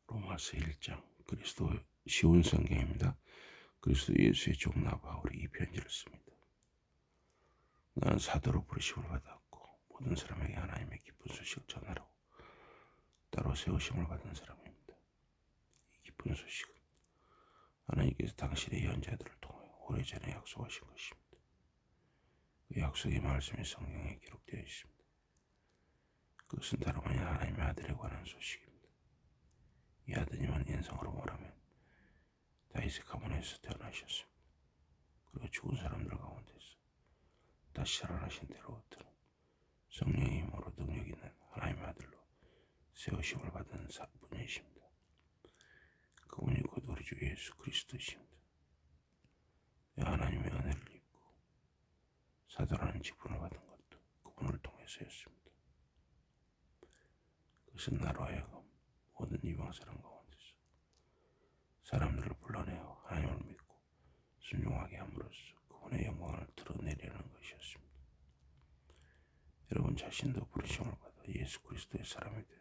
로마서 1장 그리스도 쉬운 성경입니다. 그리스도 예수의 종나 바울이 이 편지를 씁니다. 나는 사도로 부르심을 받았고 모든 사람에게 하나님의 기쁜 소식을 전하라고 따로 세우심을 받은 사람입니다. 이 기쁜 소식은 하나님께서 당신의 예언자들을 통하여 오래전에 약속하신 것입니다. 그 약속의 말씀이 성경에 기록되어 있습니다. 그것은 다름 아닌 하나님의 아들에 관한 소식입니다. 이 아드님은 인성으로 말하면 다윗의 가문에서 태어나셨습니다. 그리고 죽은 사람들 가운데서 다시 살아나신 대로부터는 성령의 힘으로 능력 있는 하나님의 아들로 세우심을 받은 분이십니다. 그분이 곧 우리 주 예수 그리스도이십니다. 하나님의 은혜를 입고 사도라는 직분을 받은 것도 그분을 통해서였습니다. 그것은 나로 하여금 모든 이방 사람 가운데서 사람들을 불러내어 하나님을 믿고 순종하게 함으로써 그분의 영광을 드러내려는 것이었습니다. 여러분 자신도 부르심을 받아 예수 그리스도의 사람이 된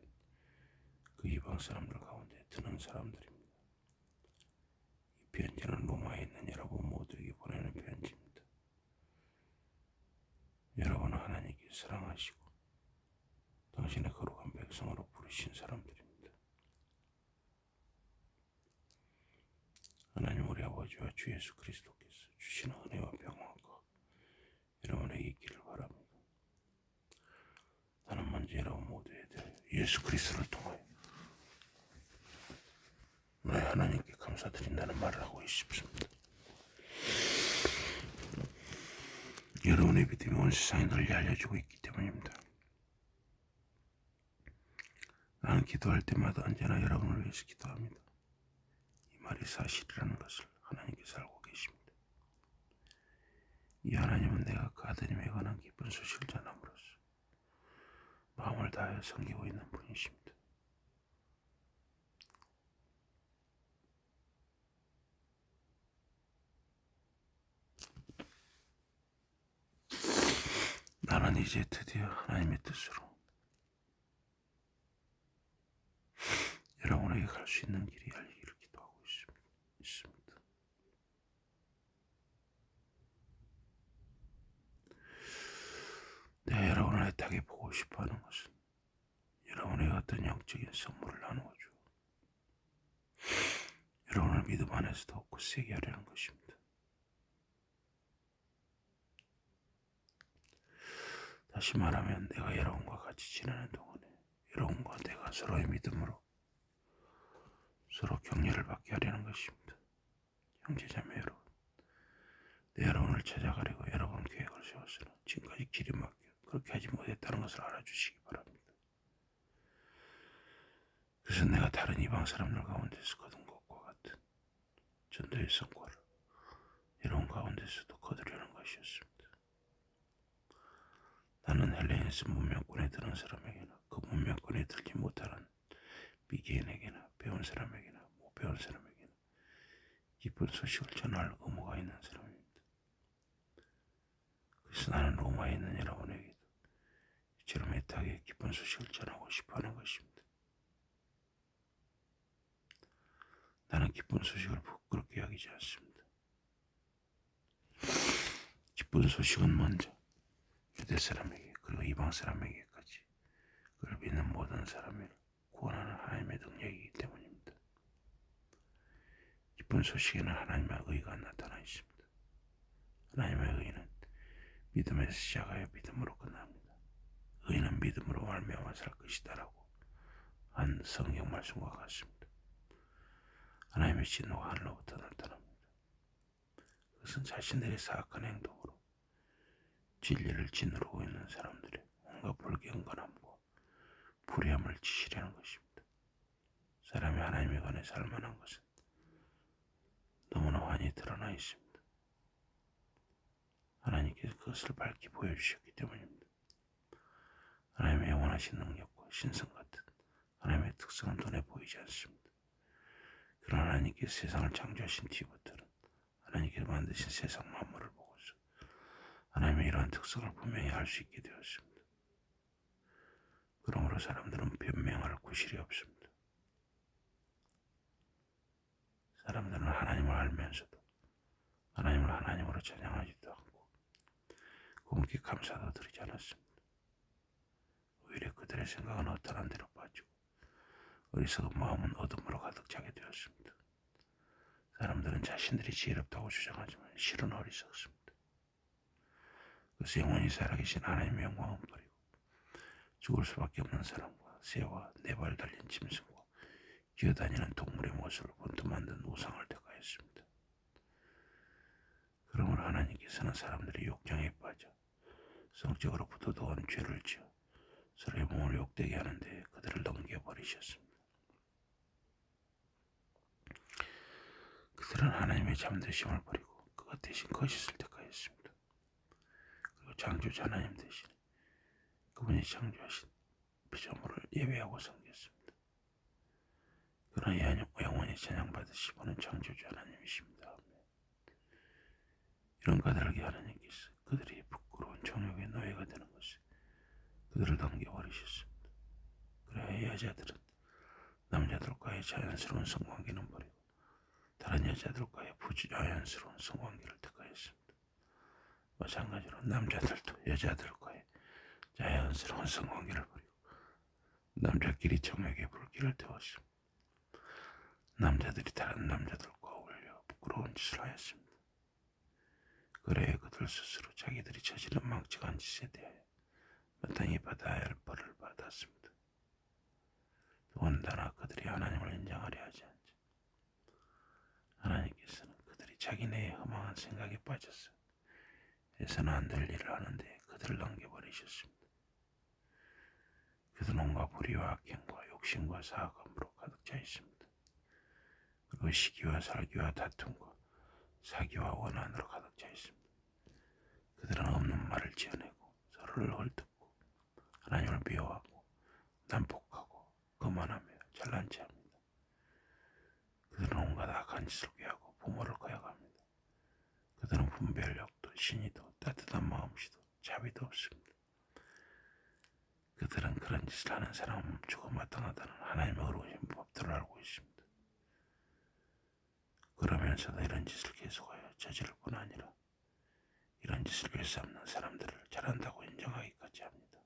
그 이방 사람들 가운데 드는 사람들입니다. 이 편지는 로마에 있는 여러분 모두에게 보내는 편지입니다. 여러분은 하나님께 사랑하시고 당신의 거룩한 백성으로 부르신 사람들입니다. 하나님 우리 아버지와 주 예수 그리스도께서 주시는 은혜와 평안과 여러분에게 있기를 바랍니다. 나는 먼저 여러분 모두에 대해 예수 그리스도를 통하여 너희 하나님께 감사드린다는 말을 하고 싶습니다. 여러분의 믿음이 온 세상에 널리 알려지고 있기 때문입니다. 나는 기도할 때마다 언제나 여러분을 위해서 기도합니다. 이 말이 사실이라는 것을 하나님께서 알고 계십니다. 이 하나님은 내가 그 아드님에 관한 기쁜 소식을 전함으로써 마음을 다하여 섬기고 있는 분이십니다. 나는 이제 드디어 하나님의 뜻으로 여러분에게 갈 수 있는 길이 열리기를 기도하고 있습니다. 내가 여러분을 애타게 보고 싶어하는 것은 여러분에게 어떤 영적인 선물을 나누어 주어 여러분을 믿음 안에서 더욱 굳세게 하려는 것입니다. 다시 말하면 내가 여러분과 같이 지내는 동안에 여러분과 내가 서로의 믿음으로 서로 격려를 받게 하려는 것입니다. 형제자매 여러분, 내 여러분을 찾아가려고 여러분 계획을 세웠으나 지금까지 길이 막혀 그렇게 하지 못했다는 것을 알아주시기 바랍니다. 그래서 내가 다른 이방 사람들 가운데서 거둔 것과 같은 전도의 성과를 여러분 가운데서도 거두려는 것이었습니다. 나는 헬레니스 문명권에 드는 사람에게나 그 문명권에 들지 못하는 미개인에게나 배운 사람에게나 못 배운 사람에게나 기쁜 소식을 전할 의무가 있는 사람입니다. 그래서 나는 로마에 있는 여러분에게도 이처럼 애타게 기쁜 소식을 전하고 싶어하는 것입니다. 나는 기쁜 소식을 부끄럽게 여기지 않습니다. 기쁜 소식은 먼저 유대 사람에게 그리고 이방 사람에게까지 그를 믿는 모든 사람을 구원하는 하나님의 능력이기 때문입니다. 기쁜 소식에는 하나님의 의가 나타나 있습니다. 하나님의 의는 믿음에서 시작하여 믿음으로 끝납니다. 의는 믿음으로 말미암아 살 것이다라고 한 성경 말씀과 같습니다. 하나님의 진노가 하늘로부터 나타납니다. 그것은 자신들의 사악한 행동으로 진리를 짓누르고 있는 사람들의 온갖 불경건함과 불의함을 지시려는 것입니다. 사람이 하나님에 관해 살만한 것은 너무나 많이 드러나 있습니다. 하나님께서 그것을 밝히 보여주셨기 때문입니다. 하나님의 영원하신 능력과 신성 같은 하나님의 특성은 눈에 보이지 않습니다. 그러나 하나님께서 세상을 창조하신 뒤부터는 하나님께서 만드신 세상 만물을 보고서 하나님의 이러한 특성을 분명히 알 수 있게 되었습니다. 그러므로 사람들은 변명할 구실이 없습니다. 알면서도 하나님을 하나님으로 찬양하지도 않고 공께 감사도 드리지 않았습니다. 오히려 그들의 생각은 어떠한 대로 빠지고 어리석은 마음은 어둠으로 가득 차게 되었습니다. 사람들은 자신들이 지혜롭다고 주장하지만 실은 어리석습니다. 그래서 영원히 살아계신 하나님의 영광은 버리고 죽을 수밖에 없는 사람과 새와 네 발 달린 짐승과 기어다니는 동물의 모습을 본떠 만든 우상을 택하였습니다. 그러므로 하나님께서는 사람들이 욕정에 빠져 성적으로 부도덕한 죄를 지어 서로의 몸을 욕되게 하는데 그들을 넘겨버리셨습니다. 그들은 하나님의 잠드심을 버리고 그것 대신 거짓을 택하였습니다. 그리고 창조자 하나님 대신 그분이 창조하신 피조물을 예배하고 섬겼습니다. 그러나 영원히 찬양받으시고는 창조주 하나님이십니다. 이런 까닭에 하나님께서 그들이 부끄러운 정욕의 노예가 되는 것을 그들을 넘겨버리셨습니다. 그래야 여자들은 남자들과의 자연스러운 성관계는 버리고 다른 여자들과의 부자연스러운 성관계를 택하였습니다. 마찬가지로 남자들도 여자들과의 자연스러운 성관계를 버리고 남자끼리 정욕의 불길을 태웠습니다. 남자들이 다른 남자들과 어울려 부끄러운 짓을 하였습니다. 그래야 그들 스스로 자기들이 저지른 망측한 짓에 대하여 마땅히 받아야 할 벌을 받았습니다. 더군다나 그들이 하나님을 인정하려 하지 않자 하나님께서는 그들이 자기네의 허망한 생각에 빠져서 해서는 안 될 일을 하는데 그들을 넘겨버리셨습니다. 그들은 온갖 불의와 악행과 욕심과 사악함으로 가득 차 있습니다. 그리고 시기와 살기와 다툼과 사기와 원한으로 가득 차 있습니다. 그들은 없는 말을 지어내고 서로를 헐뜯고 하나님을 미워하고 난폭하고 거만하며 잘난 체합니다. 그들은 온갖 악한 짓을 꾀하고 부모를 거역합니다. 그들은 분별력도 신의도 따뜻한 마음씨도 자비도 없습니다. 그들은 그런 짓을 하는 사람은 멈추고 마땅하다는 하나님의 어려우신 법들을 알고 있습니다. 그러면서도 이런 짓을 계속하여 저지를 뿐 아니라 이런 짓을 일삼는 사람들을 잘한다고 인정하기까지 합니다.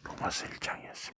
로마서 1장이었습니다.